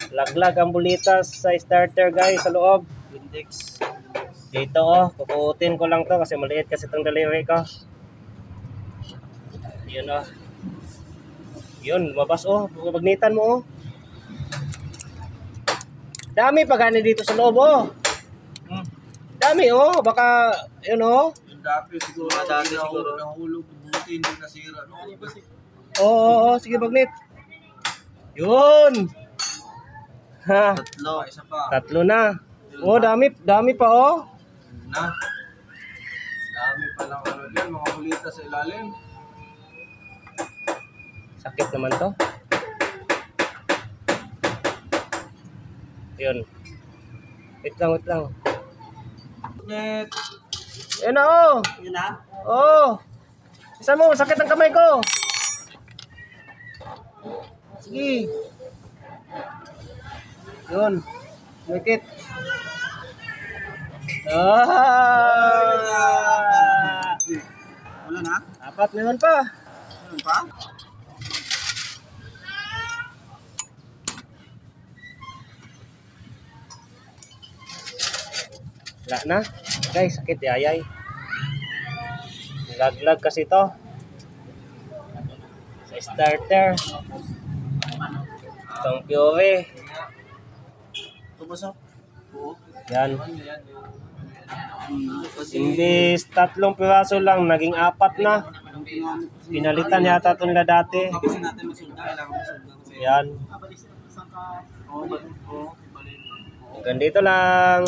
Laglag ang bulitas sa starter guys sa loob. Index. Dito oh, puputin ko lang to kasi maliit kasi itong delivery ko. Yun oh. Yun, lumabas oh. Magnitan mo oh. Dami pa gani dito sa loob oh. Dami oh, baka yun oh. Yung dati siguro nahulog, buti hindi nasira. Oo, sige Bagnit. Yun. Ha, Tatlo, isa pa. tatlo na. Oh, dami pa oh. Na. Dami palang ano dyan, mga bulita sa ilalim. Sakit naman to. Yun. Wait lang. Net. Yan na oh. Yun na. Oh. Isa mo, sakit ang kamay ko. Sige. Yun. Mikit. Ah! Wala na? Apat naman pa. Ano pa? Wala na. Guys, sakit yayay. Laglag kasi to. Sa starter. Itong pure. Tubos oh. Oo. Yan. Imbis 3 piraso lang, naging 4 na. Pinalitan yata ito nila dati. Kasi natin masulda, kailangan masulda. Yan. Oo. Hanggang dito lang.